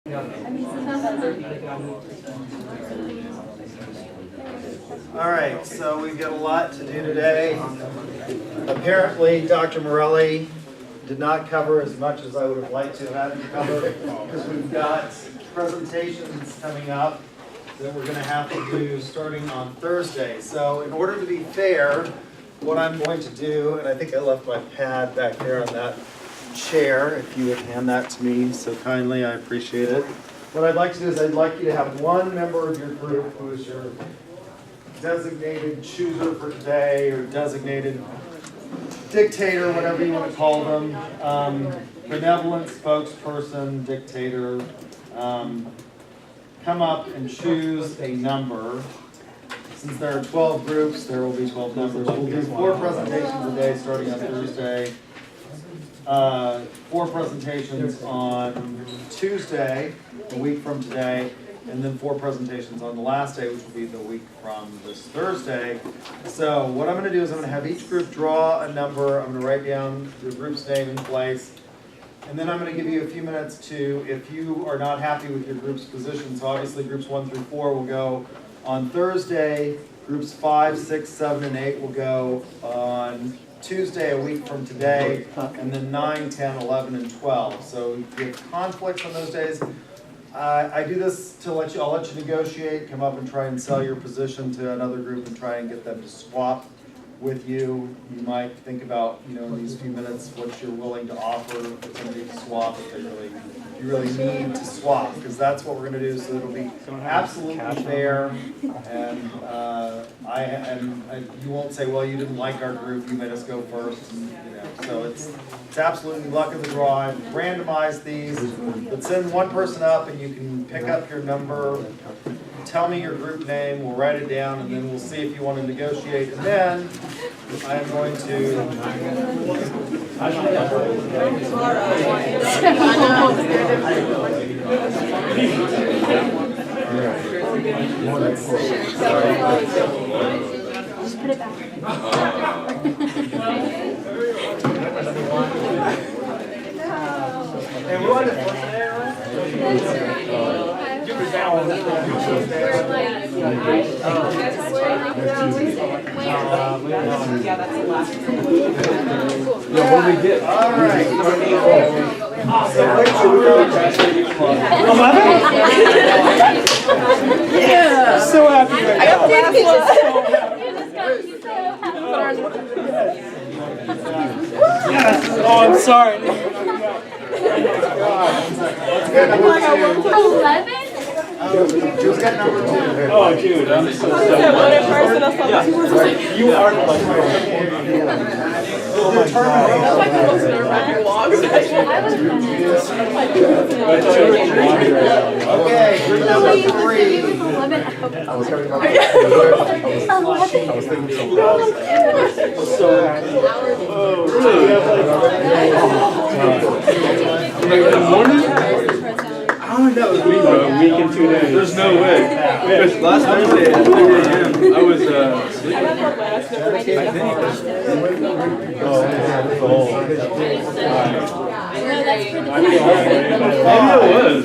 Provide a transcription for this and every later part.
All right, so we've got a lot to do today. Apparently, Dr. Morelli did not cover as much as I would have liked to have him cover because we've got presentations coming up that we're going to have to do starting on Thursday. So in order to be fair, what I'm going to do, and I think I left my pad back there on that chair, if you would hand that to me so kindly, I appreciate it. What I'd like to do is I'd like you to have one member of your group who is your designated chooser for today or designated dictator, whatever you want to call them, benevolent spokesperson, dictator, come up and choose a number. Since there are 12 groups, there will be 12 numbers. We'll do 4 presentations a day starting on Thursday, 4 presentations on Tuesday, a week from today, and then 4 presentations on the last day, which will be the week from this Thursday. So what I'm going to do is I'm going to have each group draw a number. I'm going to write down the group's name and place. And then I'm going to give you a few minutes to, if you are not happy with your group's position, so obviously groups 1 through 4 will go on Thursday, groups 5, 6, 7, and 8 will go on Tuesday, a week from today, and then 9, 10, 11, and 12. So if you have conflicts on those days, I do this to I'll let you negotiate, come up and try and sell your position to another group and try and get them to swap with you. You might think about, in these few minutes, what you're willing to offer for somebody to swap if you really need to swap, because that's what we're going to do. So it'll be absolutely fair, and you won't say, well, you didn't like our group, you made us go first. And, so it's absolutely luck of the draw. I've randomized these, but send one person up, and you can pick up your number. Tell me your group name, we'll write it down, and then we'll see if you want to negotiate. And then I am going to... Just put it back. And we're on the first day, right? What do we get? All right. Yeah. So happy right now. Yes. Oh, I'm sorry. 11? Jude's got number 2. Oh, Jude, I'm so sorry. Yeah. You are the Oh my God. Okay, group number 3. I was Group that was me, bro. A week and 2 days. There's no way. Because last Thursday at 3 a.m. I was sleeping. I think.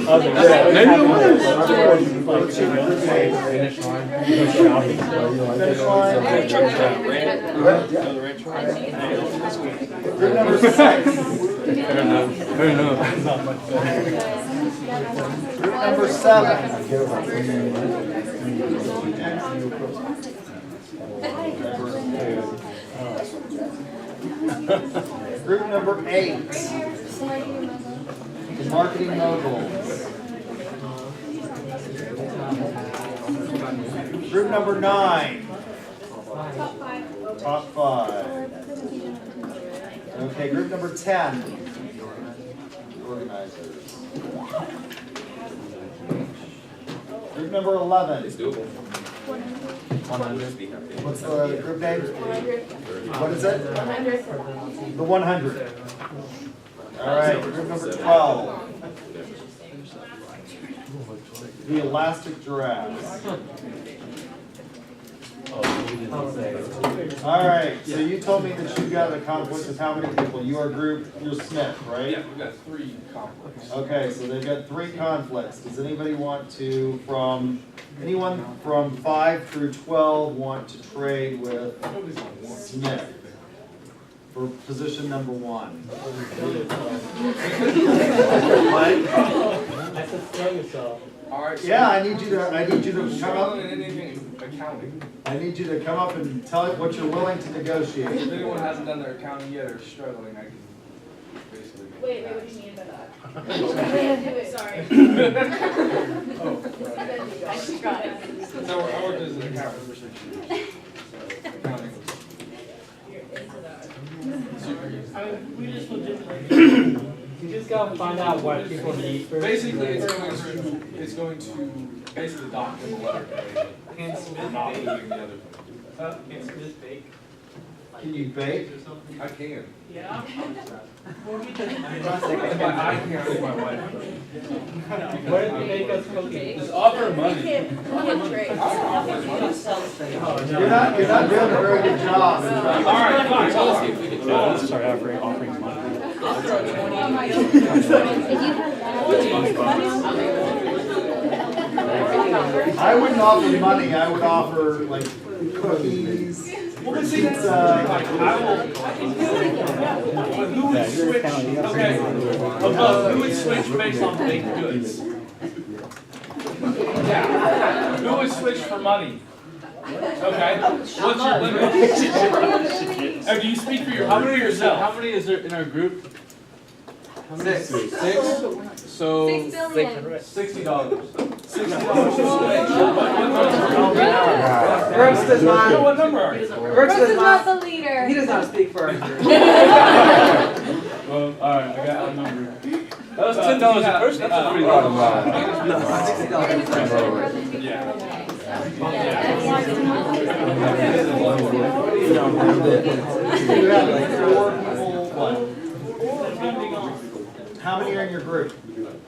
Oh, maybe it was. Finish Group number 6. I don't know. Group number 7. Group number 8. The marketing moguls. Group number 9. Top 5. Okay, group number 10. Organizers. Group number 11. It's doable. 100. What's the group name? 100. What is it? 100. The 100. All right, group number 12. The Elastic Giraffes. All right, so you told me that you got a conflict with how many people? Your group, you're Smith, right? Yeah, we've got 3 conflicts. Okay, so they've got 3 conflicts. Does anybody want to, anyone from 5 through 12 want to trade with Smith for position number 1? I said throw yourself. Alright. So Yeah, I need you to come struggling up. in anything accounting. I need you to come up and tell it what you're willing to negotiate. If anyone hasn't done their accounting yet or struggling, I can basically. Wait, what do you mean by that? Sorry. Oh, I tried. So I worked as an accountant for 6 years. So accounting was super easy. I mean, we just legitimately, you just gotta find out what people need first. Basically, it's going to basically dock them a letter today. Can Smith Not bake? doing the other thing. Can Smith bake? Can you bake? Or something? I can. Yeah. If I can't, I think my wife. What if you make us cookies? Just offer We money. can't trade. Oh, no. You're not doing a very good job. Alright, fine. Start offering money. I wouldn't offer money, I would offer like cookies, pizza. Who would switch, okay, above, who would switch based on baked goods? Yeah, who would switch for money? Okay, what's your limit? Do you speak for your, how many yourself? How many is there in our group? Six. So $6 billion. $60. Brooks does not. What number are you? Brooks does not. the leader. He does not speak for us. Well, alright, I got a number. That was $10 a person, that's a pretty lot. You have like 4 people, what? How many are in your group?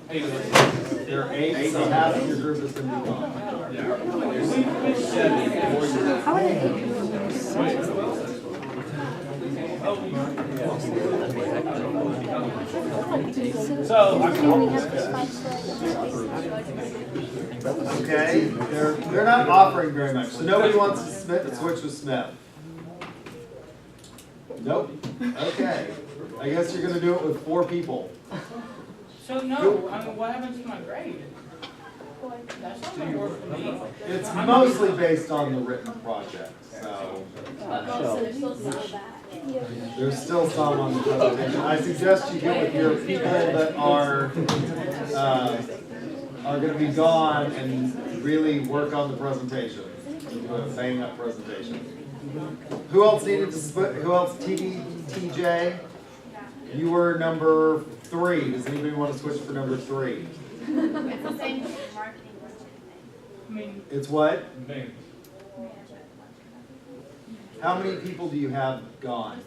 8 of us. There are 8, so half of your group is going to be gone. So, Okay, they're not offering very much, so nobody wants to switch with Smith. Nope. Okay, I guess you're gonna do it with 4 people. So no, I mean, what happens to my grade? That's not gonna work for me. It's mostly based on the written project, so there's still some on the presentation. I suggest you get with your people that are gonna be gone and really work on the presentation. Do a bang up presentation. Who else needed to split? Who else? TJ? You were number 3. Does anybody want to switch for number 3? It's the same thing in marketing. I mean, It's what? Name. How many people do you have gone?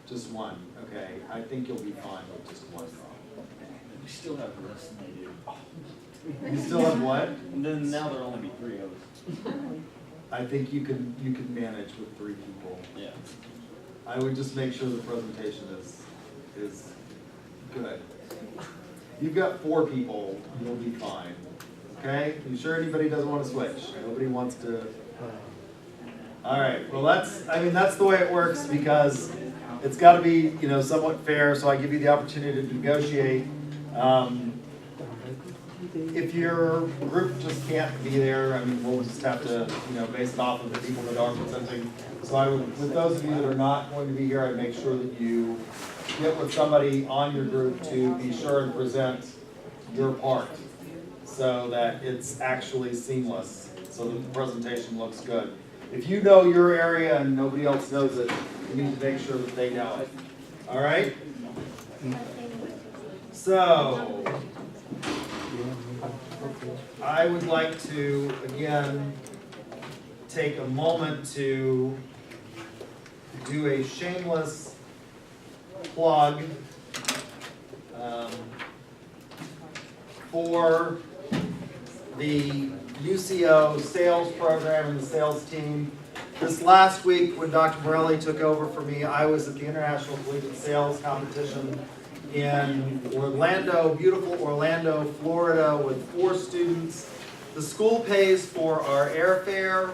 Just 1. Okay, I think you'll be fine with just 1 gone. We still have less than they do. You still have what? And then now there'll only be 3 of us. I think you can manage with 3 people. Yeah. I would just make sure the presentation is good. You've got 4 people, you'll be fine. Okay? You sure anybody doesn't want to switch? Nobody wants to. All right. Well, that's the way it works because it's got to be, somewhat fair. So I give you the opportunity to negotiate. If your group just can't be there, we'll just have to, base it off of the people that are presenting. So I would, with those of you that are not going to be here, I'd make sure that you get with somebody on your group to be sure and present your part so that it's actually seamless, so that the presentation looks good. If you know your area and nobody else knows it, you need to make sure that they know it. All right? So, I would like to, again, take a moment to do a shameless plug for the UCO sales program and the sales team. This last week, when Dr. Morelli took over for me, I was at the International Collegiate Sales Competition in Orlando, beautiful Orlando, Florida, with 4 students. The school pays for our airfare,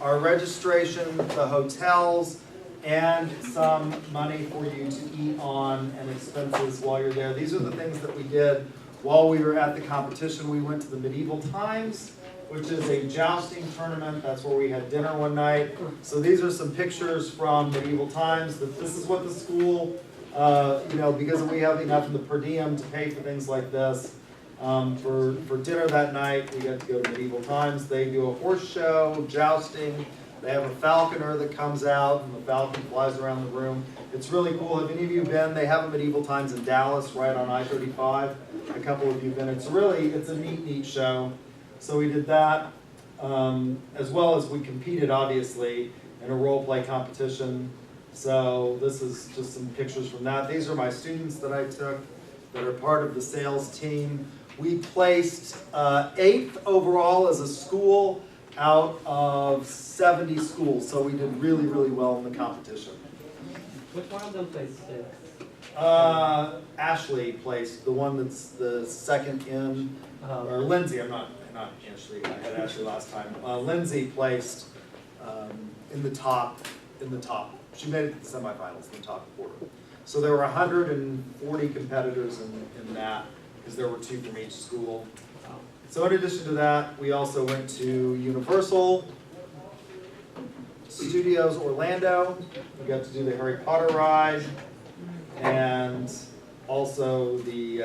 our registration, the hotels, and some money for you to eat on and expenses while you're there. These are the things that we did while we were at the competition. We went to the Medieval Times, which is a jousting tournament. That's where we had dinner one night. So these are some pictures from Medieval Times. This is what the school, because we have enough in the per diem to pay for things like this. For dinner that night, we got to go to Medieval Times. They do a horse show, jousting. They have a falconer that comes out, and the falcon flies around the room. It's really cool. Have any of you been? They have a Medieval Times in Dallas, right on I-35. A couple of you have been. It's a neat show. So we did that, as well as we competed, obviously, in a role play competition. So this is just some pictures from that. These are my students that I took that are part of the sales team. We placed 8th overall as a school out of 70 schools. So we did really well in the competition. Which one of them placed 6th? Ashley placed, the one that's the second in, or Lindsay, not Ashley, I had Ashley last time. Lindsay placed in the top. She made it to the semifinals, in the top quarter. So there were 140 competitors in that, because there were 2 from each school. So in addition to that, we also went to Universal Studios Orlando. We got to do the Harry Potter ride, and also the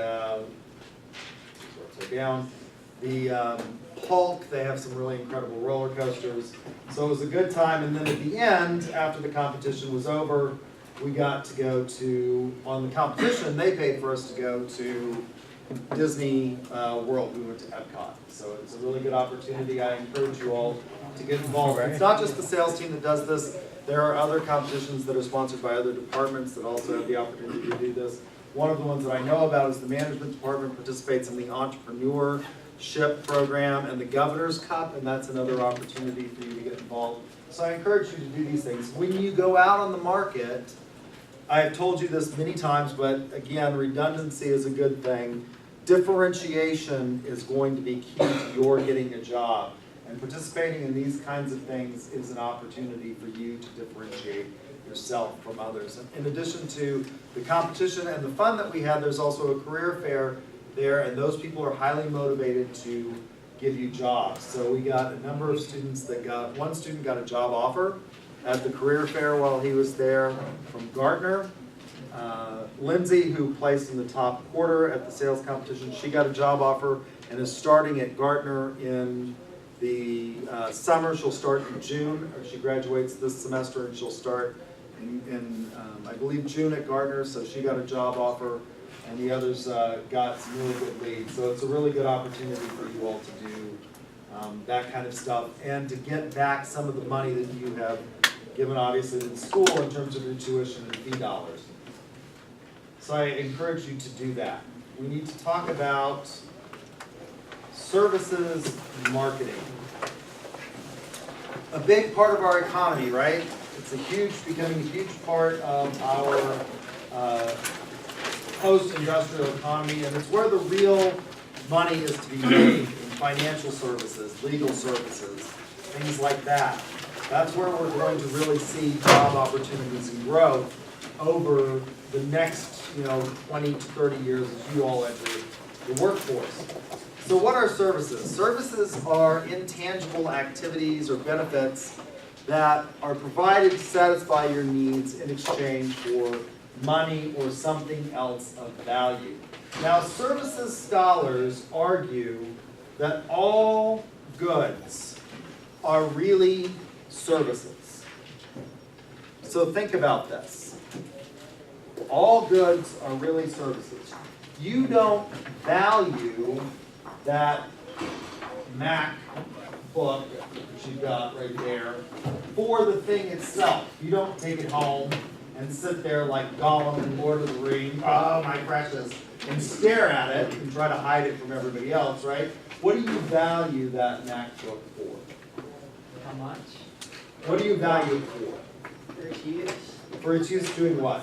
Hulk. They have some really incredible roller coasters. So it was a good time. And then at the end, after the competition was over, we got to go to, on the competition, they paid for us to go to Disney World. We went to Epcot. So it's a really good opportunity. I encourage you all to get involved. It's not just the sales team that does this. There are other competitions that are sponsored by other departments that also have the opportunity to do this. One of the ones that I know about is the management department participates in the entrepreneurship program and the Governor's Cup, and that's another opportunity for you to get involved. So I encourage you to do these things. When you go out on the market, I have told you this many times, but again, redundancy is a good thing. Differentiation is going to be key to your getting a job. And participating in these kinds of things is an opportunity for you to differentiate yourself from others. In addition to the competition and the fun that we had, there's also a career fair there, and those people are highly motivated to give you jobs. So we got a number of students that one student got a job offer at the career fair while he was there from Gartner. Lindsay, who placed in the top quarter at the sales competition, she got a job offer and is starting at Gartner in the summer. She'll start in June. She graduates this semester, and she'll start in I believe, June at Gartner. So she got a job offer, and the others got some really good leads. So it's a really good opportunity for you all to do that kind of stuff, and to get back some of the money that you have given, obviously, to the school in terms of your tuition and fee dollars. So I encourage you to do that. We need to talk about services and marketing. A big part of our economy, right? It's becoming a huge part of our post-industrial economy, and it's where the real money is to be made in financial services, legal services, things like that. That's where we're going to really see job opportunities and growth over the next 20 to 30 years as you all enter the workforce. So what are services? Services are intangible activities or benefits that are provided to satisfy your needs in exchange for money or something else of value. Now, services scholars argue that all goods are really services. So think about this. All goods are really services. You don't value that MacBook that you've got right there for the thing itself. You don't take it home and sit there like Gollum in Lord of the Rings, oh my precious, and stare at it and try to hide it from everybody else, right? What do you value that MacBook for? How much? What do you value it for? For its use, For its use doing what?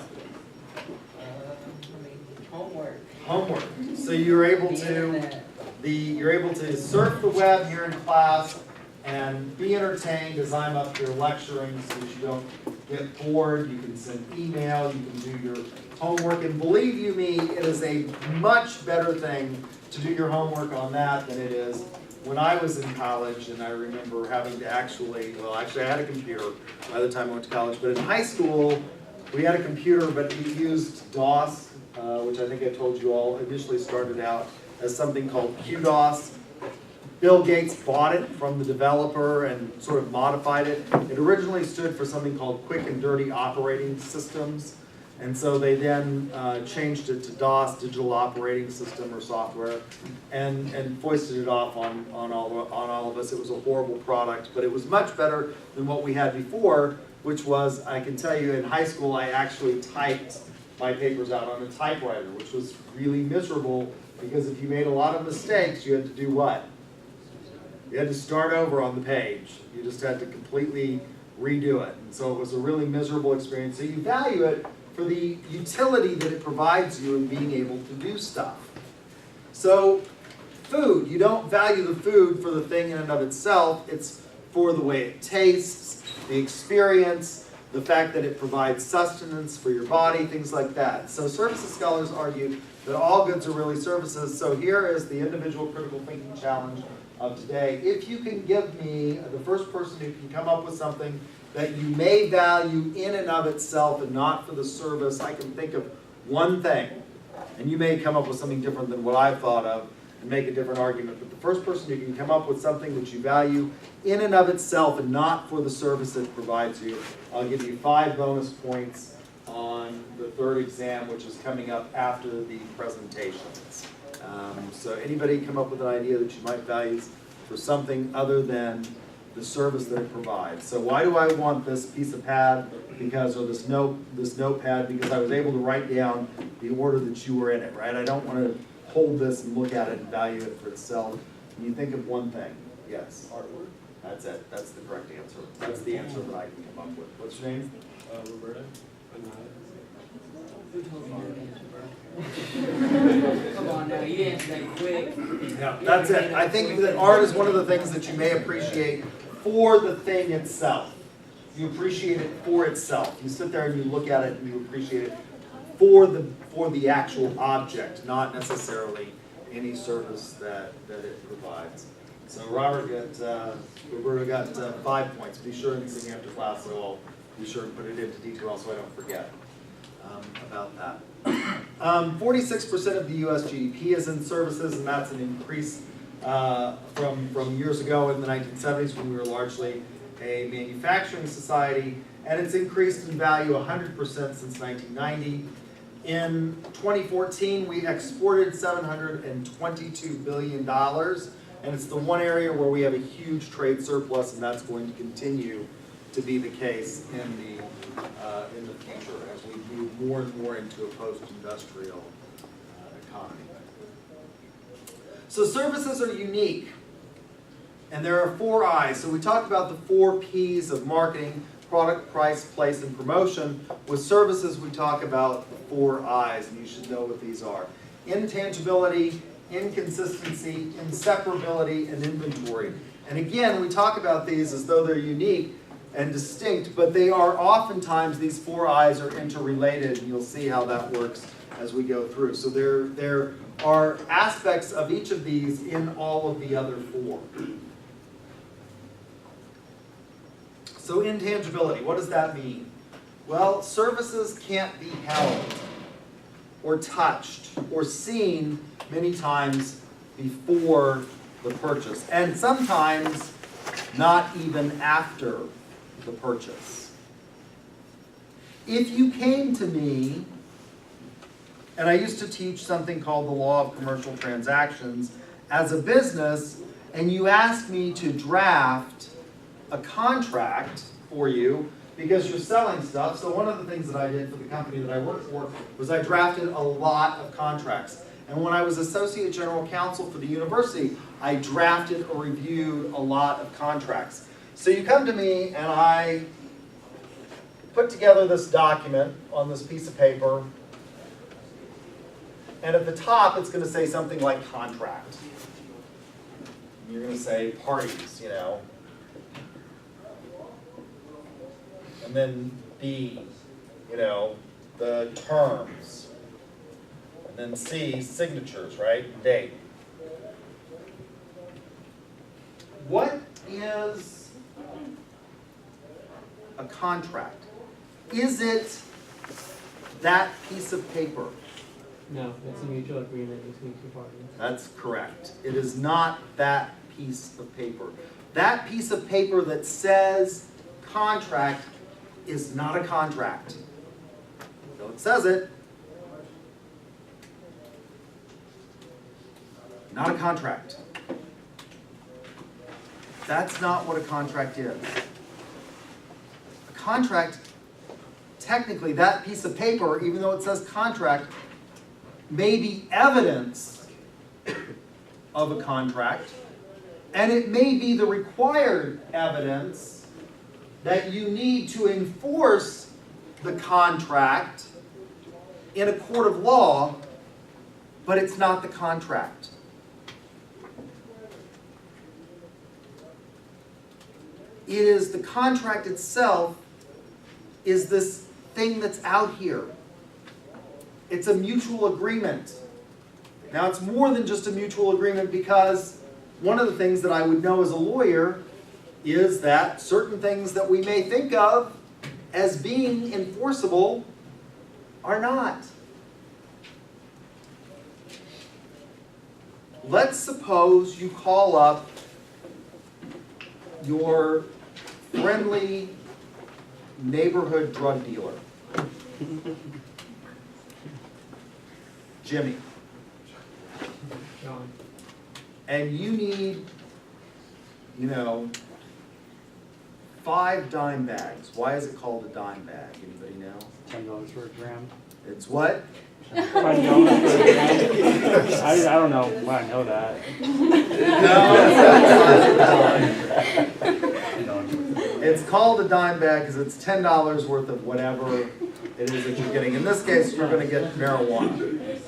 homework. Homework. So you're able The to internet. you're able to surf the web here in class and be entertained as I'm up here lecturing so that you don't get bored. You can send email, you can do your homework, and believe you me, it is a much better thing to do your homework on that than it is when I was in college. And I remember having to actually I had a computer by the time I went to college, but in high school we had a computer, but we used DOS, which I think I told you all initially started out as something called QDOS. Bill Gates bought it from the developer and sort of modified it. It originally stood for something called Quick and Dirty Operating Systems. And so they then changed it to DOS, Digital Operating System or software, and foisted it off on all of us. It was a horrible product, but it was much better than what we had before, which was, I can tell you, in high school I actually typed my papers out on a typewriter, which was really miserable because if you made a lot of mistakes, you had to do what? You had to start over on the page. You just had to completely redo it. And so it was a really miserable experience. So you value it for the utility that it provides you in being able to do stuff. So food, you don't value the food for the thing in and of itself. It's for the way it tastes, the experience, the fact that it provides sustenance for your body, things like that. So services scholars argue that all goods are really services. So here is the individual critical thinking challenge of today. If you can give me the first person who can come up with something that you may value in and of itself and not for the service, I can think of one thing. And you may come up with something different than what I've thought of and make a different argument. But the first person who can come up with something that you value in and of itself and not for the service it provides you, I'll give you 5 bonus points on the third exam, which is coming up after the presentations. So anybody come up with an idea that you might value for something other than the service that it provides. So why do I want this piece of pad? Or this notepad, because I was able to write down the order that you were in it, right? I don't want to hold this and look at it and value it for itself. Can you think of one thing? Yes. Artwork. That's it. That's the correct answer. That's the answer that I can come up with. What's your name? Roberta. Who told you to answer, bro? Come on now, you answered that quick. Yeah, that's it. I think that art is one of the things that you may appreciate for the thing itself. You appreciate it for itself. You sit there and you look at it and you appreciate it for the actual object, not necessarily any service that it provides. So Roberta got 5 points. Be sure and see me after class, so I'll be sure and put it into detail so I don't forget about that. 46% of the U.S. GDP is in services, and that's an increase from years ago in the 1970s when we were largely a manufacturing society, and it's increased in value 100% since 1990. In 2014, we exported $722 billion, and it's the one area where we have a huge trade surplus, and that's going to continue to be the case in the future as we move more and more into a post-industrial economy. So services are unique, and there are 4 I's. So we talked about the 4 P's of marketing: product, price, place, and promotion. With services, we talk about the 4 I's, and you should know what these are: intangibility, inconsistency, inseparability, and inventory. And again, we talk about these as though they're unique and distinct, but they are oftentimes, these 4 I's are interrelated, and you'll see how that works as we go through. So there are aspects of each of these in all of the other 4. So intangibility, what does that mean? Well, services can't be held or touched or seen many times before the purchase, and sometimes not even after the purchase. If you came to me, and I used to teach something called the law of commercial transactions as a business, and you asked me to draft a contract for you because you're selling stuff. So one of the things that I did for the company that I worked for was I drafted a lot of contracts. And when I was Associate General Counsel for the university, I drafted or reviewed a lot of contracts. So you come to me and I put together this document on this piece of paper, and at the top it's going to say something like contract. You're going to say parties, you know. And then B, you know, the terms. And then C, signatures, right? Date. What is a contract? Is it that piece of paper? No, it's a mutual agreement between two parties. That's correct. It is not that piece of paper. That piece of paper that says contract is not a contract. Though it says it. Not a contract. That's not what a contract is. A contract, technically, that piece of paper, even though it says contract, may be evidence of a contract, and it may be the required evidence that you need to enforce the contract in a court of law, but it's not the contract. It is the contract itself is this thing that's out here. It's a mutual agreement. Now it's more than just a mutual agreement, because one of the things that I would know as a lawyer is that certain things that we may think of as being enforceable are not. Let's suppose you call up your friendly neighborhood drug dealer, Jimmy, John. and you need, you know, 5 dime bags. Why is it called a dime bag? Anybody know? $10 for a gram. It's what? $5 for a gram. I don't know why I know that. It's called a dime bag because it's $10 worth of whatever it is that you're getting. In this case, you're going to get marijuana.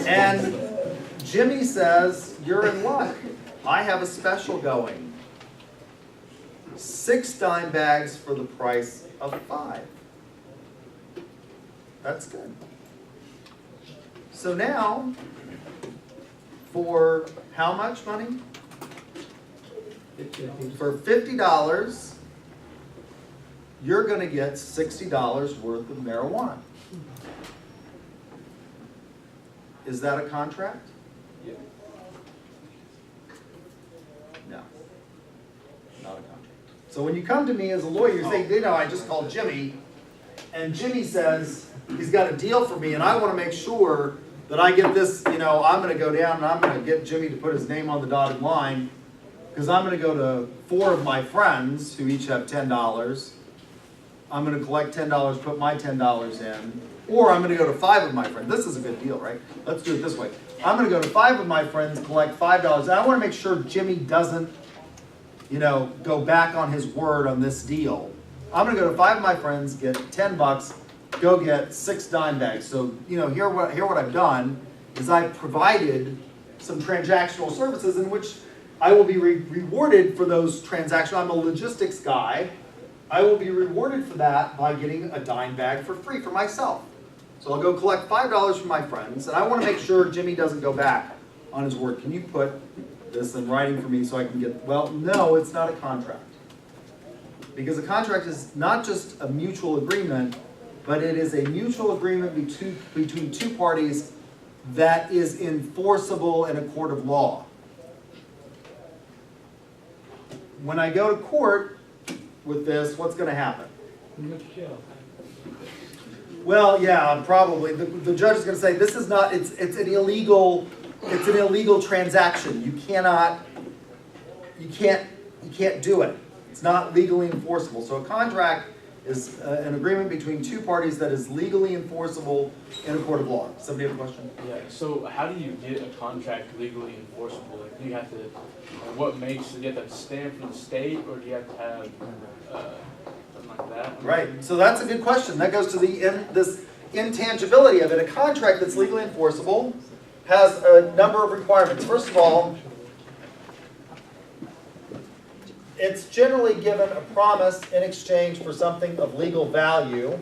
And Jimmy says, you're in luck. I have a special going. 6 dime bags for the price of 5. That's good. So now, for how much money? For $50, you're going to get $60 worth of marijuana. Is that a contract? Yeah. No. Not a contract. So when you come to me as a lawyer, you say, you know, I just called Jimmy, and Jimmy says he's got a deal for me, and I want to make sure that I get this, you know, I'm going to go down and I'm going to get Jimmy to put his name on the dotted line, because I'm going to go to 4 of my friends who each have $10. I'm going to collect $10, put my $10 in, or I'm going to go to 5 of my friends. This is a good deal, right? Let's do it this way. I'm going to go to 5 of my friends, collect $5, and I want to make sure Jimmy doesn't, you know, go back on his word on this deal. I'm going to go to 5 of my friends, get $10, go get 6 dime bags. So, you know, here what I've done is I've provided some transactional services in which I will be rewarded for those transactions. I'm a logistics guy. I will be rewarded for that by getting a dime bag for free for myself. So I'll go collect $5 from my friends, and I want to make sure Jimmy doesn't go back on his word. Can you put this in writing for me so I can get, well, no, it's not a contract. Because a contract is not just a mutual agreement, but it is a mutual agreement between 2 parties that is enforceable in a court of law. When I go to court with this, what's going to happen? Well, yeah, probably. The judge is going to say this is not. It's an illegal transaction. You can't do it. It's not legally enforceable. So a contract is an agreement between two parties that is legally enforceable in a court of law. Somebody have a question? Yeah, so how do you get a contract legally enforceable? Like, do you have to, what makes, do you have to stamp from the state, or do you have to have, something like that? Right, so that's a good question. That goes to this intangibility of it. A contract that's legally enforceable has a number of requirements. First of all, it's generally given a promise in exchange for something of legal value.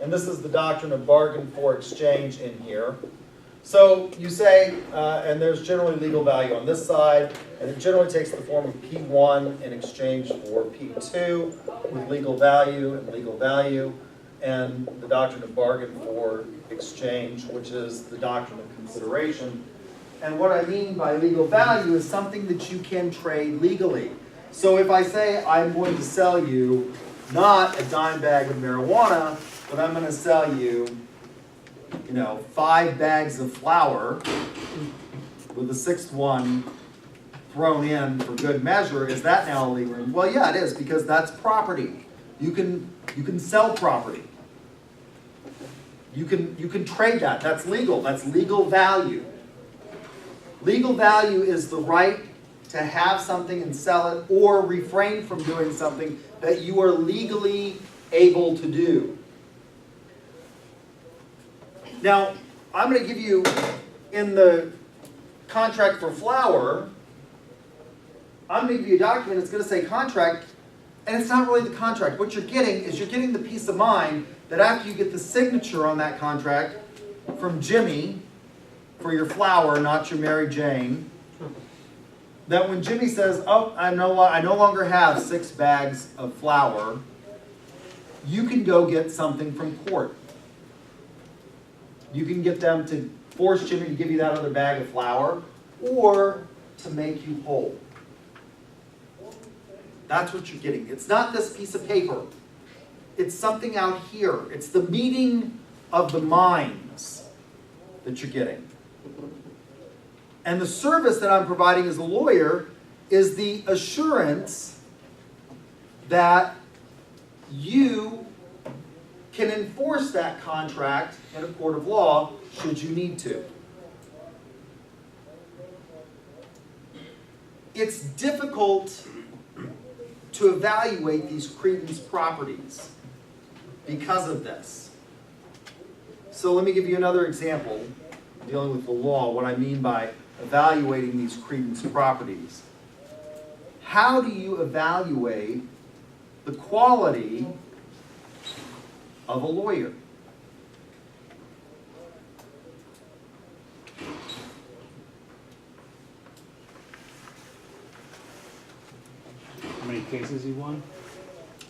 And this is the doctrine of bargain for exchange in here. So you say, and there's generally legal value on this side, and it generally takes the form of P1 in exchange for P2 with legal value, and the doctrine of bargain for exchange, which is the doctrine of consideration. And what I mean by legal value is something that you can trade legally. So if I say I'm going to sell you not a dime bag of marijuana, but I'm going to sell you, 5 bags of flour with a 6th one thrown in for good measure, is that now illegal? Well, yeah, it is, because that's property. You can sell property. You can trade that. That's legal. That's legal value. Legal value is the right to have something and sell it, or refrain from doing something that you are legally able to do. Now, I'm going to give you, in the contract for flour, I'm going to give you a document that's going to say contract, and it's not really the contract. What you're getting is you're getting the peace of mind that after you get the signature on that contract from Jimmy for your flour, not your Mary Jane, that when Jimmy says, oh, I no longer have 6 bags of flour, you can go get something from court. You can get them to force Jimmy to give you that other bag of flour, or to make you whole. That's what you're getting. It's not this piece of paper. It's something out here. It's the meeting of the minds that you're getting. And the service that I'm providing as a lawyer is the assurance that you can enforce that contract in a court of law should you need to. It's difficult to evaluate these credence properties because of this. So let me give you another example dealing with the law, what I mean by evaluating these credence properties. How do you evaluate the quality of a lawyer? How many cases he won?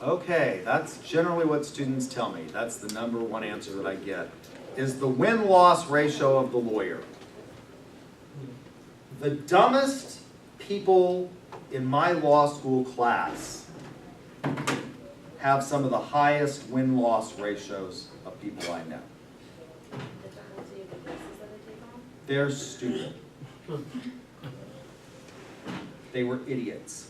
Okay, that's generally what students tell me. That's the number one answer that I get, is the win-loss ratio of the lawyer. The dumbest people in my law school class have some of the highest win-loss ratios of people I know. They're stupid. They were idiots.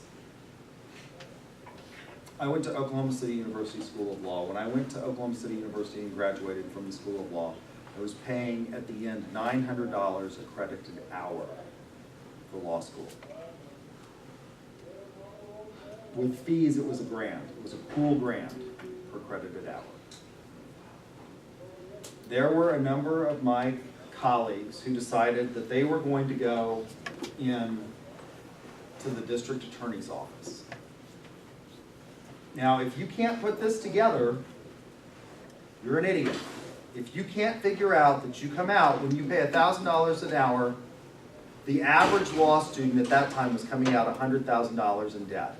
I went to Oklahoma City University School of Law. When I went to Oklahoma City University and graduated from the School of Law, I was paying at the end $900 a credited hour for law school. With fees, it was $1,000. It was a cool $1,000 per credited hour. There were a number of my colleagues who decided that they were going to go in to the district attorney's office. Now, if you can't put this together, you're an idiot. If you can't figure out that you come out, when you pay $1,000 an hour, the average law student at that time was coming out $100,000 in debt.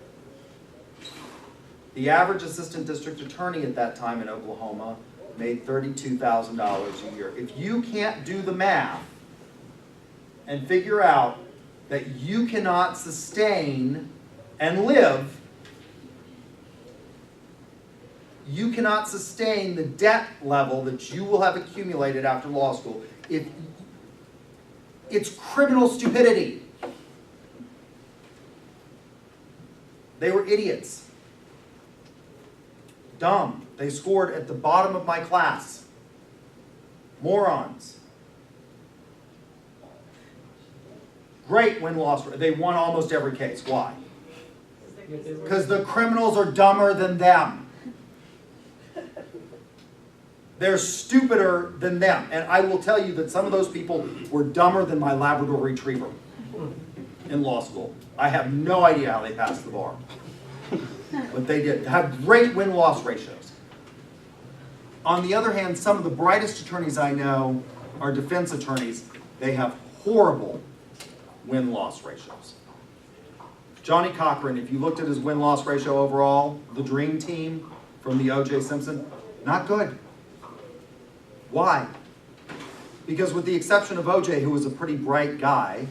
The average assistant district attorney at that time in Oklahoma made $32,000 a year. If you can't do the math and figure out that you cannot sustain and live, you cannot sustain the debt level that you will have accumulated after law school. It's criminal stupidity. They were idiots. Dumb. They scored at the bottom of my class. Morons. Great win-loss rate. They won almost every case. Why? Because the criminals are dumber than them. They're stupider than them. And I will tell you that some of those people were dumber than my Labrador Retriever in law school. I have no idea how they passed the bar. But they did. Have great win-loss ratios. On the other hand, some of the brightest attorneys I know are defense attorneys. They have horrible win-loss ratios. Johnny Cochran, if you looked at his win-loss ratio overall, the dream team from the O.J. Simpson, not good. Why? Because with the exception of O.J., who was a pretty bright guy,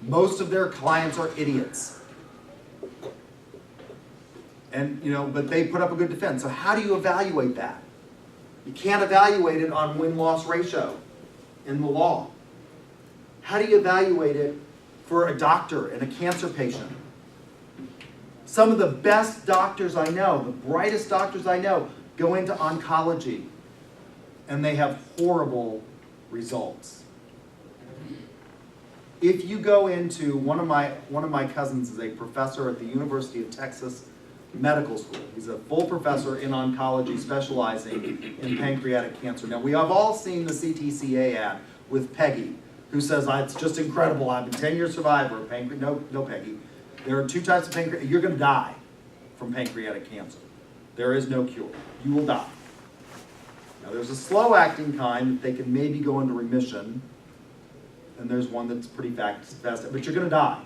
most of their clients are idiots. And, but they put up a good defense. So how do you evaluate that? You can't evaluate it on win-loss ratio in the law. How do you evaluate it for a doctor and a cancer patient? Some of the best doctors I know, the brightest doctors I know, go into oncology, and they have horrible results. If you go into, one of my cousins is a professor at the University of Texas Medical School. He's a full professor in oncology specializing in pancreatic cancer. Now, we have all seen the CTCA ad with Peggy, who says, it's just incredible, I'm a 10-year survivor of pancreatic. No, Peggy. There are 2 types of pancreatic. You're going to die from pancreatic cancer. There is no cure. You will die. Now, there's a slow-acting kind that they can maybe go into remission, and there's one that's pretty fast, but you're going to die.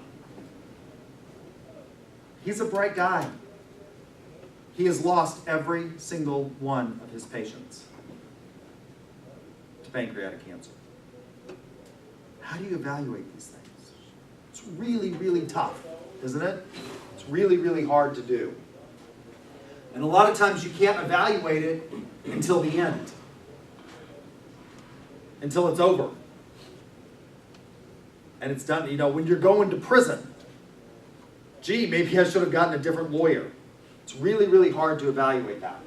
He's a bright guy. He has lost every single one of his patients to pancreatic cancer. How do you evaluate these things? It's really, really tough, isn't it? It's really, really hard to do. And a lot of times you can't evaluate it until the end, until it's over. And it's done, when you're going to prison. Gee, maybe I should have gotten a different lawyer. It's really, really hard to evaluate that.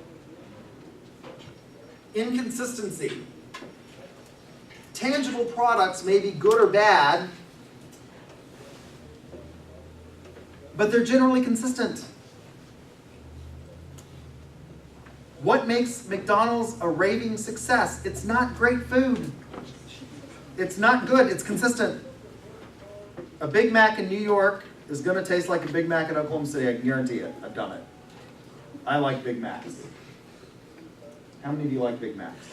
Inconsistency. Tangible products may be good or bad, but they're generally consistent. What makes McDonald's a raving success? It's not great food. It's not good. It's consistent. A Big Mac in New York is going to taste like a Big Mac in Oklahoma City. I can guarantee it. I've done it. I like Big Macs. How many of you like Big Macs?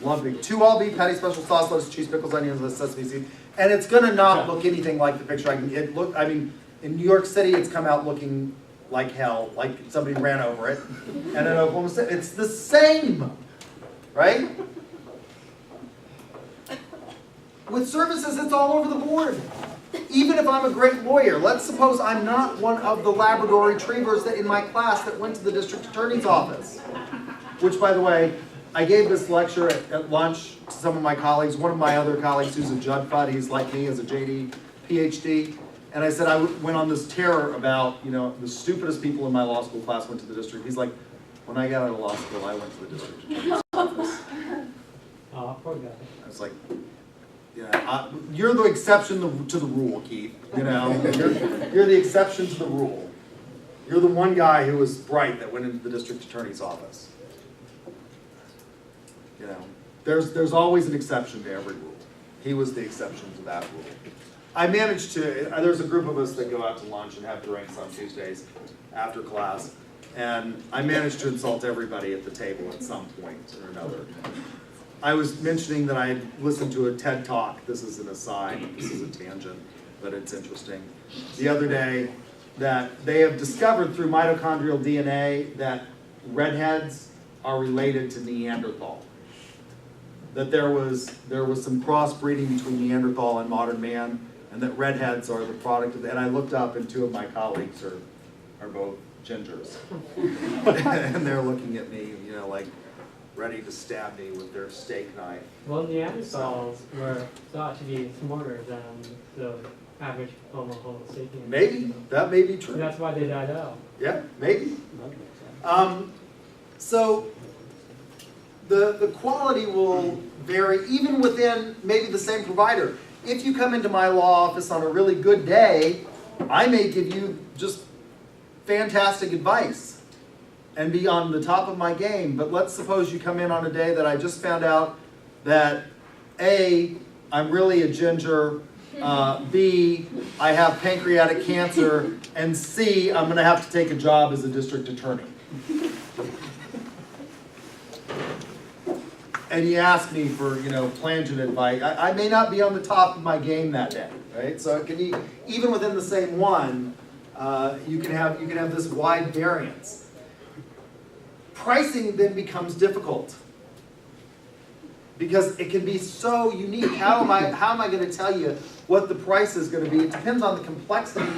Love Big. 2 all-beef patty, special sauce, lettuce, cheese, pickles, onions, with sesame seed. And it's going to not look anything like the picture. In New York City, it's come out looking like hell, like somebody ran over it. And in Oklahoma City, it's the same, right? With services, it's all over the board. Even if I'm a great lawyer, let's suppose I'm not one of the Labrador Retrievers that in my class that went to the district attorney's office. Which, by the way, I gave this lecture at lunch to some of my colleagues. One of my other colleagues who's a Judd Fudd, he's like me, as a JD, PhD. And I said I went on this terror about, the stupidest people in my law school class went to the district. He's like, when I got out of law school, I went to the district attorney's office. Oh, poor guy. I was like, you're the exception to the rule, Keith. You're the exception to the rule. You're the one guy who was bright that went into the district attorney's office. There's always an exception to every rule. He was the exception to that rule. I managed to, there's a group of us that go out to lunch and have drinks on Tuesdays after class, and I managed to insult everybody at the table at some point or another. I was mentioning that I had listened to a TED Talk. This is an aside, this is a tangent, but it's interesting. The other day, that they have discovered through mitochondrial DNA that redheads are related to Neanderthal. That there was some crossbreeding between Neanderthal and modern man, and that redheads are the product of that. And I looked up, and 2 of my colleagues are both gingers. And they're looking at me, like, ready to stab me with their steak knife. Well, Neanderthals were thought to be smarter than the average Homo sapiens. Maybe. That may be true. And that's why they died out. Yeah, maybe. So the quality will vary even within maybe the same provider. If you come into my law office on a really good day, I may give you just fantastic advice and be on the top of my game. But let's suppose you come in on a day that I just found out that A, I'm really a ginger, B, I have pancreatic cancer, and C, I'm going to have to take a job as a district attorney. And you ask me for, plangent advice. I may not be on the top of my game that day, right? So it can be, even within the same one, you can have this wide variance. Pricing then becomes difficult because it can be so unique. How am I going to tell you what the price is going to be? It depends on the complexity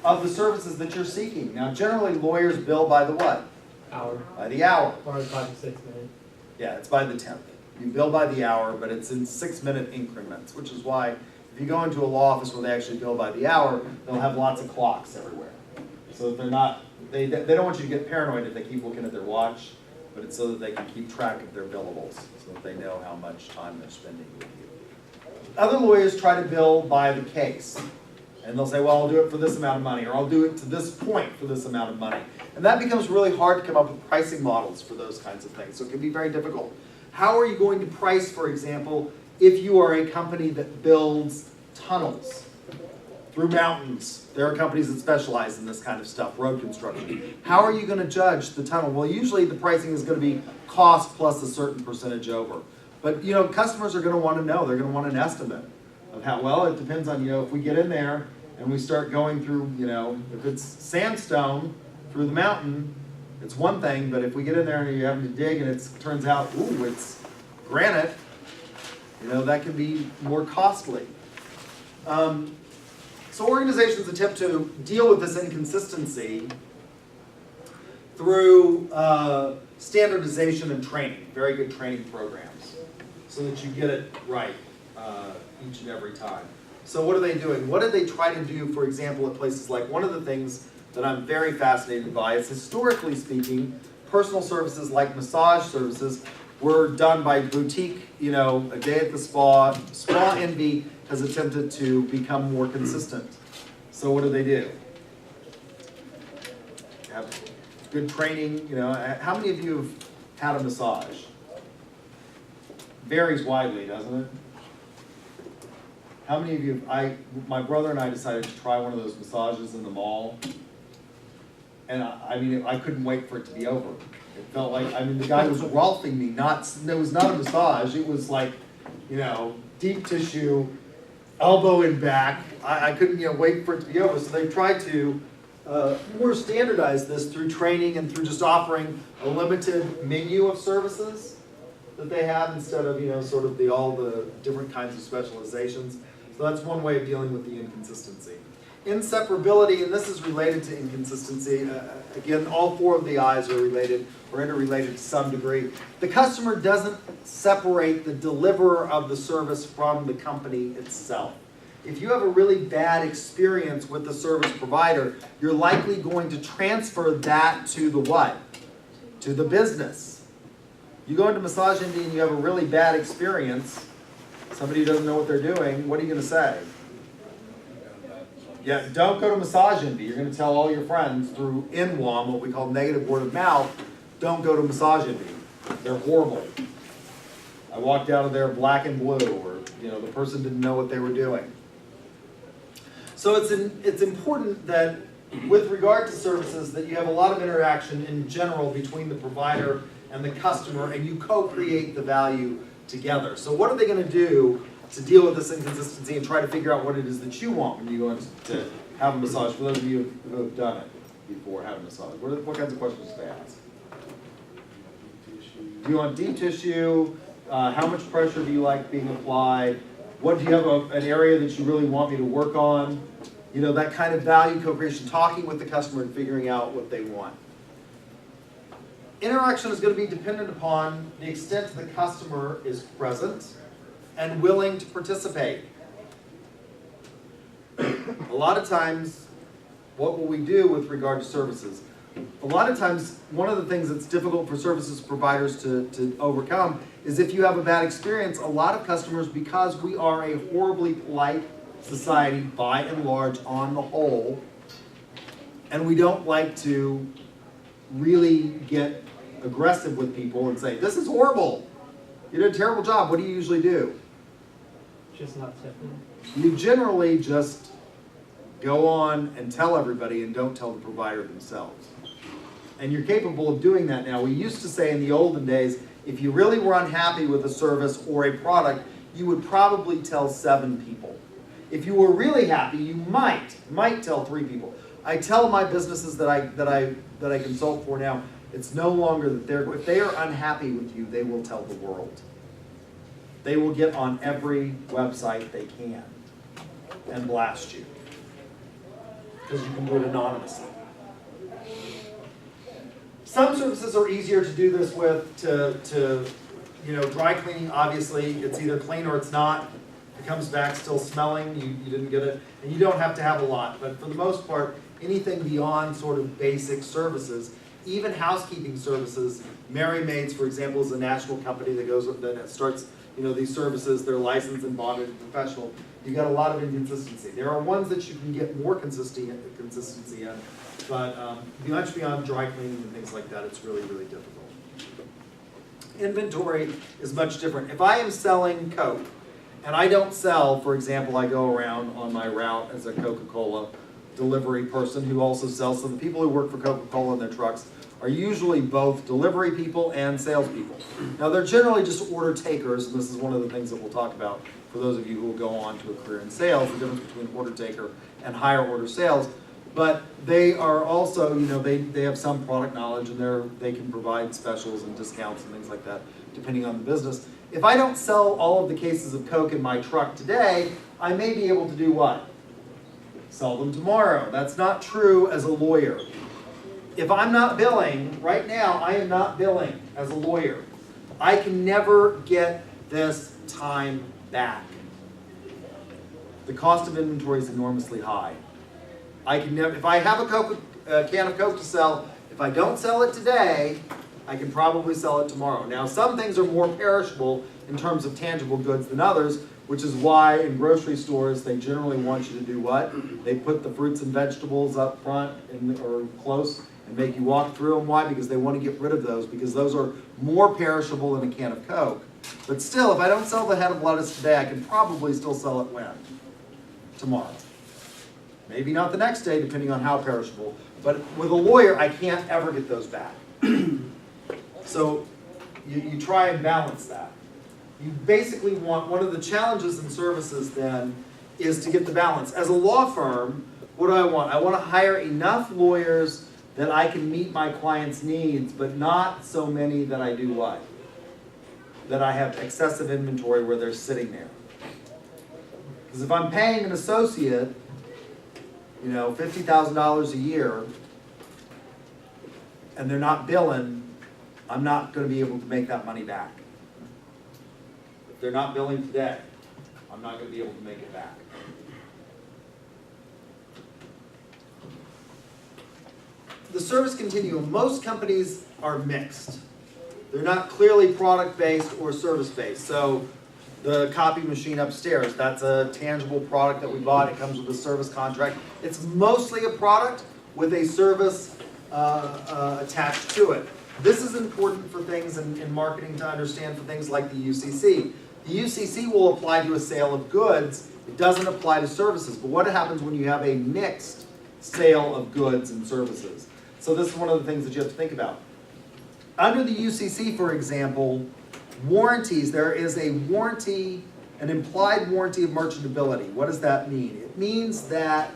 of the services that you're seeking. Now, generally, lawyers bill by the what? Hour. By the hour. Or 5 to 6 minutes. Yeah, it's by the tenth. You bill by the hour, but it's in 6-minute increments, which is why if you go into a law office where they actually bill by the hour, they'll have lots of clocks everywhere. So they're not, they don't want you to get paranoid if they keep looking at their watch, but it's so that they can keep track of their billables, so that they know how much time they're spending with you. Other lawyers try to bill by the case. And they'll say, well, I'll do it for this amount of money, or I'll do it to this point for this amount of money. And that becomes really hard to come up with pricing models for those kinds of things. So it can be very difficult. How are you going to price, for example, if you are a company that builds tunnels through mountains? There are companies that specialize in this kind of stuff, road construction. How are you going to judge the tunnel? Well, usually the pricing is going to be cost plus a certain percentage over. But, customers are going to want to know. They're going to want an estimate of how, well, it depends on, if we get in there and we start going through, if it's sandstone through the mountain, it's one thing, but if we get in there and you're having to dig and it turns out, ooh, it's granite, that can be more costly. So organizations attempt to deal with this inconsistency through standardization and training, very good training programs, so that you get it right each and every time. So what are they doing? What did they try to do, for example, at places like, one of the things that I'm very fascinated by is, historically speaking, personal services like massage services were done by boutique, a day at the spa. Spa envy has attempted to become more consistent. So what do? Have good training, how many of you have had a massage? Varies widely, doesn't it? How many of you, my brother and I decided to try one of those massages in the mall. And I couldn't wait for it to be over. It felt like, the guy was Rolfing me, it was not a massage, it was like, deep tissue, elbow and back. I couldn't, wait for it to be over. So they tried to more standardize this through training and through just offering a limited menu of services that they have instead of, sort of all the different kinds of specializations. So that's one way of dealing with the inconsistency. Inseparability, and this is related to inconsistency. Again, all 4 of the I's are related or interrelated to some degree. The customer doesn't separate the deliverer of the service from the company itself. If you have a really bad experience with the service provider, you're likely going to transfer that to the what? To the business. You go into Massage Envy and you have a really bad experience, somebody who doesn't know what they're doing, what are you going to say? Yeah, don't go to Massage Envy. You're going to tell all your friends through NWOM, what we call negative word of mouth, don't go to Massage Envy. They're horrible. I walked out of there black and blue, or the person didn't know what they were doing. So it's important that with regard to services that you have a lot of interaction in general between the provider and the customer, and you co-create the value together. So what are they going to do to deal with this inconsistency and try to figure out what it is that you want when you go in to have a massage? For those of you who have done it before, have a massage, what kinds of questions do they ask? Do you want deep tissue? How much pressure do you like being applied? What do you have an area that you really want me to work on? That kind of value co-creation, talking with the customer and figuring out what they want. Interaction is going to be dependent upon the extent the customer is present and willing to participate. A lot of times, what will we do with regard to services? a lot of times, one of the things that's difficult for services providers to overcome is if you have a bad experience, a lot of customers, because we are a horribly polite society by and large on the whole, and we don't like to really get aggressive with people and say, this is horrible, you did a terrible job, what do you usually do? Just not tipping. You generally just go on and tell everybody and don't tell the provider themselves. And you're capable of doing that now. We used to say in the olden days, if you really were unhappy with a service or a product, you would probably tell 7 people. If you were really happy, you might tell 3 people. I tell my businesses that I consult for now, it's no longer that if they are unhappy with you, they will tell the world. They will get on every website they can and blast you. Because you can do it anonymously. Some services are easier to do this with, dry cleaning, obviously, it's either clean or it's not. It comes back still smelling, you didn't get it, and you don't have to have a lot. But for the most part, anything beyond sort of basic services, even housekeeping services, Mary Maids, for example, is a national company that starts these services. They're licensed and bonded and professional. You got a lot of inconsistency. There are ones that you can get more consistency in, but much beyond dry cleaning and things like that, it's really, really difficult. Inventory is much different. If I am selling Coke, and I don't sell, for example, I go around on my route as a Coca-Cola delivery person who also sells, so the people who work for Coca-Cola in their trucks are usually both delivery people and salespeople. Now they're generally just order takers, and this is one of the things that we'll talk about for those of you who will go on to a career in sales, the difference between order taker and higher order sales. But they are also, they have some product knowledge, and they can provide specials and discounts and things like that, depending on the business. If I don't sell all of the cases of Coke in my truck today, I may be able to do what? Sell them tomorrow. That's not true as a lawyer. If I'm not billing, right now I am not billing as a lawyer. I can never get this time back. The cost of inventory is enormously high. I can never, if I have a can of Coke to sell, if I don't sell it today, I can probably sell it tomorrow. Now, some things are more perishable in terms of tangible goods than others, which is why in grocery stores they generally want you to do what? They put the fruits and vegetables up front or close and make you walk through them. Why? Because they want to get rid of those, because those are more perishable than a can of Coke. But still, if I don't sell the head of lettuce today, I can probably still sell it when? Tomorrow. Maybe not the next day, depending on how perishable. But with a lawyer, I can't ever get those back. So you try and balance that. You basically want, one of the challenges in services then is to get the balance. As a law firm, what do I want? I want to hire enough lawyers that I can meet my clients' needs, but not so many that I do what? That I have excessive inventory where they're sitting there. Because if I'm paying an associate, $50,000 a year, and they're not billing, I'm not going to be able to make that money back. If they're not billing today, I'm not going to be able to make it back. The service continuum, most companies are mixed. They're not clearly product-based or service-based. So the copy machine upstairs, that's a tangible product that we bought. It comes with a service contract. It's mostly a product with a service attached to it. This is important for things in marketing to understand, for things like the UCC. The UCC will apply to a sale of goods. It doesn't apply to services. But what happens when you have a mixed sale of goods and services? So this is one of the things that you have to think about. Under the UCC, for example, warranties, there is a warranty, an implied warranty of merchantability. What does that mean? It means that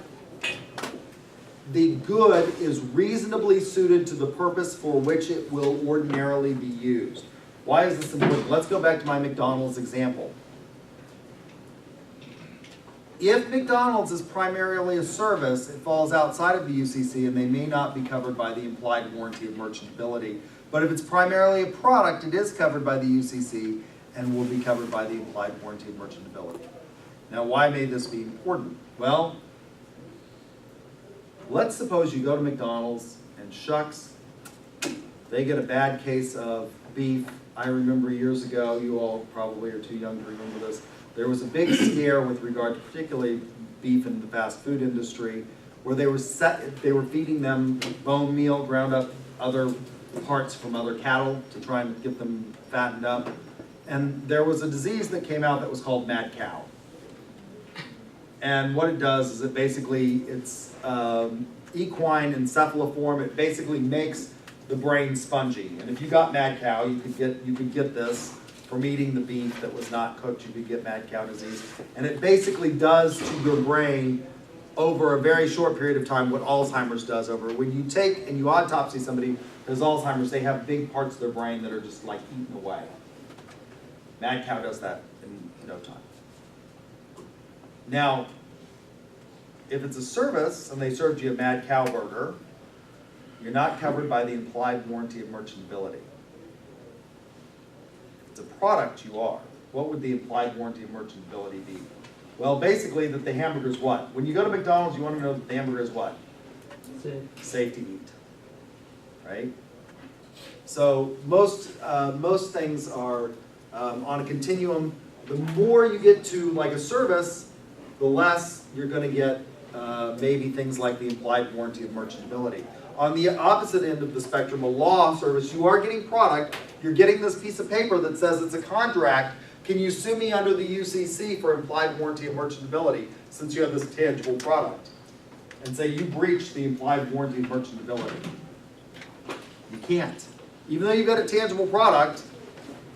the good is reasonably suited to the purpose for which it will ordinarily be used. Why is this important? Let's go back to my McDonald's example. If McDonald's is primarily a service, it falls outside of the UCC and they may not be covered by the implied warranty of merchantability. But if it's primarily a product, it is covered by the UCC and will be covered by the implied warranty of merchantability. Now, why may this be important? Well, let's suppose you go to McDonald's and shucks. They get a bad case of beef. I remember years ago, you all probably are too young to remember this, there was a big scare with regard to particularly beef in the fast food industry, where they were feeding them bone meal, ground up other parts from other cattle to try and get them fattened up. And there was a disease that came out that was called mad cow. And what it does is it's equine encephaliform. It basically makes the brain spongy. And if you got mad cow, you could get this from eating the beef that was not cooked. You could get mad cow disease. And it basically does to your brain over a very short period of time what Alzheimer's does over. When you take and you autopsy somebody who has Alzheimer's, they have big parts of their brain that are just like eaten away. Mad cow does that in no time. Now, if it's a service and they served you a mad cow burger, you're not covered by the implied warranty of merchantability. If it's a product, you are. What would the implied warranty of merchantability be? Well, basically that the hamburger's what? When you go to McDonald's, you want to know that the hamburger is what? Safe to eat, right? So most things are on a continuum. The more you get to like a service, the less you're going to get maybe things like the implied warranty of merchantability. On the opposite end of the spectrum, a law service, you are getting product, you're getting this piece of paper that says it's a contract. Can you sue me under the UCC for implied warranty of merchantability since you have this tangible product? And say you breached the implied warranty of merchantability. You can't. Even though you've got a tangible product,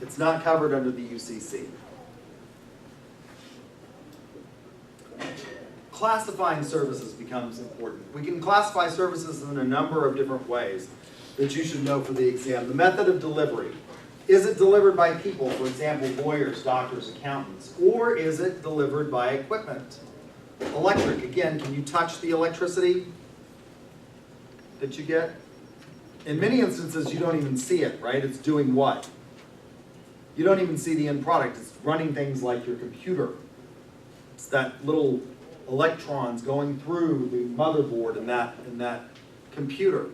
it's not covered under the UCC. Classifying services becomes important. We can classify services in a number of different ways that you should know for the exam. The method of delivery. Is it delivered by people, for example, lawyers, doctors, accountants, or is it delivered by equipment? Electric, again, can you touch the electricity that you get? In many instances, you don't even see it, right? It's doing what? You don't even see the end product. It's running things like your computer. It's that little electrons going through the motherboard in that computer.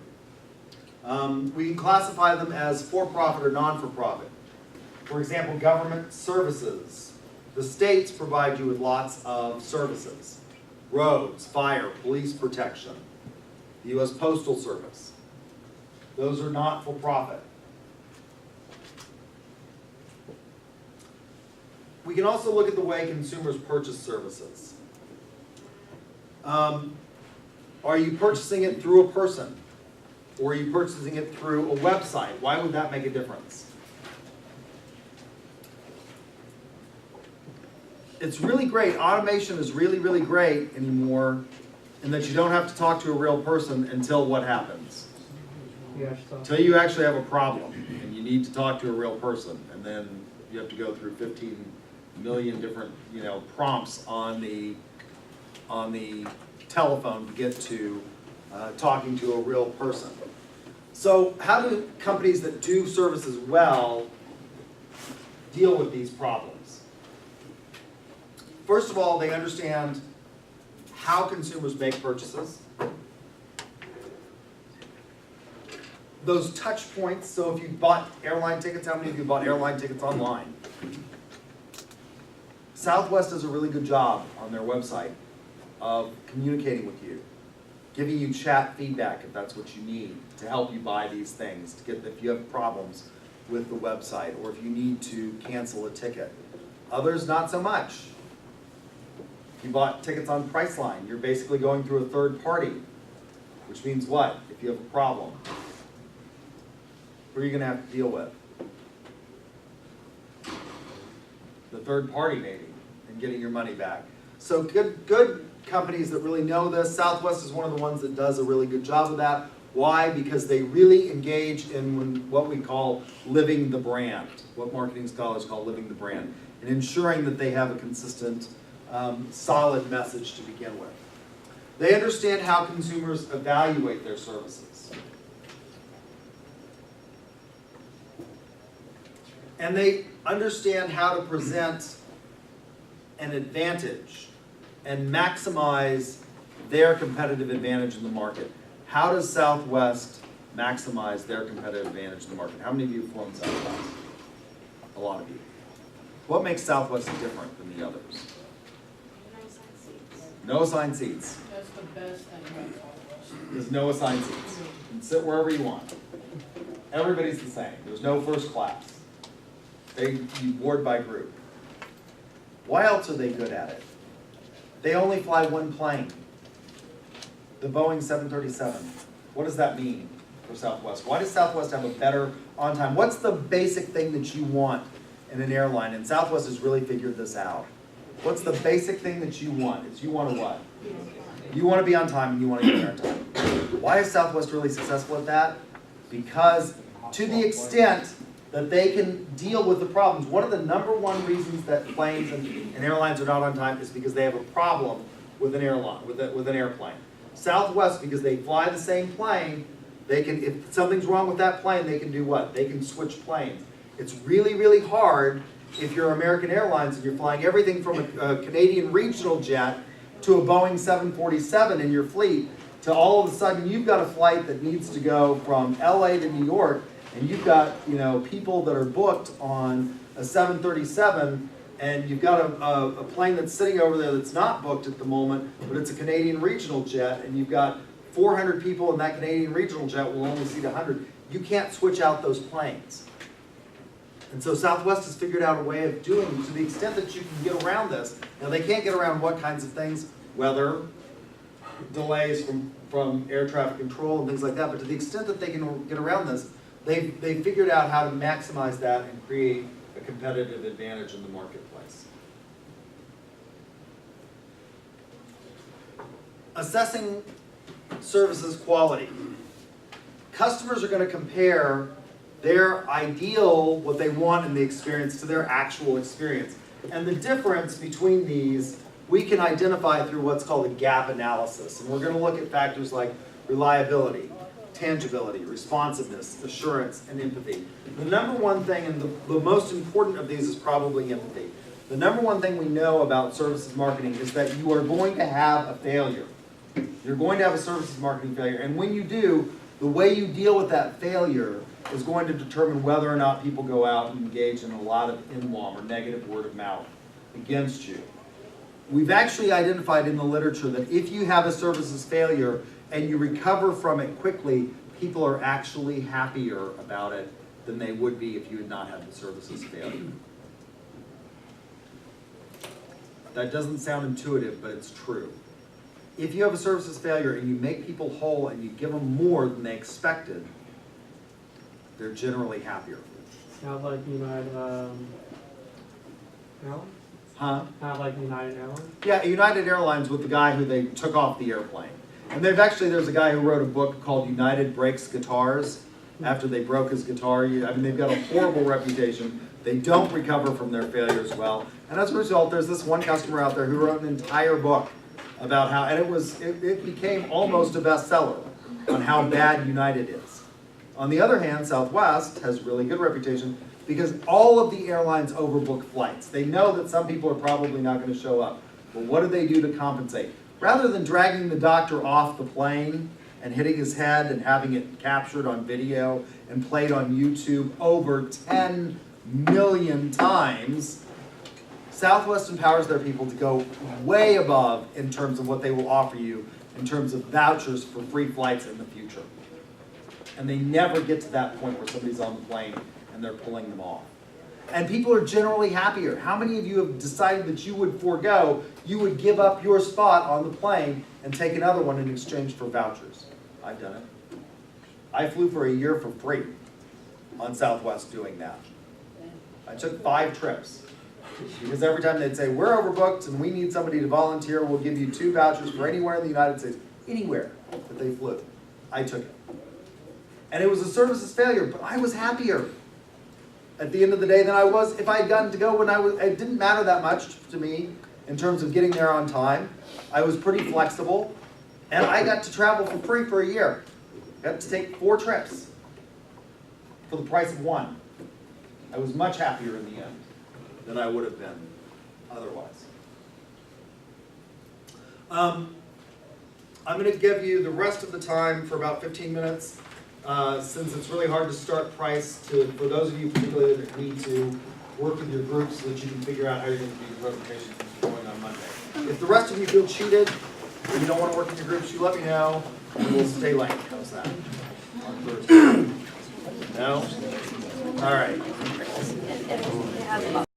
We can classify them as for-profit or non-for-profit. For example, government services. The states provide you with lots of services. Roads, fire, police protection, the U.S. Postal Service. Those are not for profit. We can also look at the way consumers purchase services. Are you purchasing it through a person? Or are you purchasing it through a website? Why would that make a difference? It's really great. Automation is really, really great anymore in that you don't have to talk to a real person until what happens? Until you actually have a problem and you need to talk to a real person, and then you have to go through 15 million different prompts on the telephone to get to talking to a real person. So how do companies that do services well deal with these problems? First of all, they understand how consumers make purchases. Those touch points, so if you bought airline tickets, how many of you bought airline tickets online? Southwest does a really good job on their website of communicating with you, giving you chat feedback if that's what you need to help you buy these things, to get if you have problems with the website or if you need to cancel a ticket. Others, not so much. If you bought tickets on Priceline, you're basically going through a third party, which means what? If you have a problem, who are you going to have to deal with? The third party, maybe, and getting your money back. So good companies that really know this. Southwest is one of the ones that does a really good job of that. Why? Because they really engage in what we call living the brand, what marketing scholars call living the brand, and ensuring that they have a consistent, solid message to begin with. They understand how consumers evaluate their services. And they understand how to present an advantage and maximize their competitive advantage in the market. how does Southwest maximize their competitive advantage in the market? How many of you have flown Southwest? A lot of you. What makes Southwest different than the others? No assigned seats. That's the best thing about Southwest. There's no assigned seats. You can sit wherever you want. Everybody's the same. There's no first class. You board by group. Why else are they good at it? They only fly one plane. The Boeing 737. What does that mean for Southwest? Why does Southwest have a better on time? What's the basic thing that you want in an airline? And Southwest has really figured this out. What's the basic thing that you want? It's you want to what? You want to be on time and you want to get there on time. Why is Southwest really successful at that? Because to the extent that they can deal with the problems, one of the number one reasons that planes and airlines are not on time is because they have a problem with an airline, with an airplane. Southwest, because they fly the same plane, they can, if something's wrong with that plane, they can do what? They can switch planes. It's really, really hard if you're American Airlines and you're flying everything from a Canadian regional jet to a Boeing 747 in your fleet, to all of a sudden you've got a flight that needs to go from LA to New York, and you've got, you know, people that are booked on a 737, and you've got a plane that's sitting over there that's not booked at the moment, but it's a Canadian regional jet, and you've got 400 people in that Canadian regional jet will only seat 100. You can't switch out those planes. And so Southwest has figured out a way of doing, to the extent that you can get around this. Now they can't get around what kinds of things? Weather, delays from air traffic control and things like that, but to the extent that they can get around this, they figured out how to maximize that and create a competitive advantage in the marketplace. Assessing services quality. Customers are going to compare their ideal, what they want in the experience, to their actual experience. And the difference between these, we can identify through what's called a gap analysis. And we're going to look at factors like reliability, tangibility, responsiveness, assurance, and empathy. The number one thing, and the most important of these, is probably empathy. The number one thing we know about services marketing is that you are going to have a failure. You're going to have a services marketing failure. And when you do, the way you deal with that failure is going to determine whether or not people go out and engage in a lot of in-wom or negative word of mouth against you. We've actually identified in the literature that if you have a services failure and you recover from it quickly, people are actually happier about it than they would be if you had not had the services failure. That doesn't sound intuitive, but it's true. If you have a services failure and you make people whole and you give them more than they expected, they're generally happier. Not like United Airlines? Huh? Not like United Airlines? Yeah, United Airlines with the guy who they took off the airplane. And there's a guy who wrote a book called United Breaks Guitars after they broke his guitar. I mean, they've got a horrible reputation. They don't recover from their failures well. And as a result, there's this one customer out there who wrote an entire book about how, and it became almost a bestseller on how bad United is. On the other hand, Southwest has really good reputation because all of the airlines overbook flights. They know that some people are probably not going to show up. But what do they do to compensate? Rather than dragging the doctor off the plane and hitting his head and having it captured on video and played on YouTube over 10 million times, Southwest empowers their people to go way above in terms of what they will offer you in terms of vouchers for free flights in the future. And they never get to that point where somebody's on the plane and they're pulling them off. And people are generally happier. How many of you have decided that you would you would give up your spot on the plane and take another one in exchange for vouchers? I've done it. I flew for a year for free on Southwest doing that. I took 5 trips. Because every time they'd say, we're overbooked and we need somebody to volunteer, we'll give you 2 vouchers for anywhere in the United States. Anywhere that they flew. I took it. And it was a services failure, but I was happier at the end of the day than I was if I had gotten to go when it didn't matter that much to me in terms of getting there on time. I was pretty flexible, and I got to travel for free for a year. Got to take 4 trips for the price of 1. I was much happier in the end than I would have been otherwise. I'm gonna give you the rest of the time for about 15 minutes, since it's really hard to start price for those of you particularly that need to work with your groups so that you can figure out how you're gonna do your presentations going on Monday. If the rest of you feel cheated, and you don't wanna work in your groups, you let me know, and we'll stay late. How's that? On Thursday. No? All right.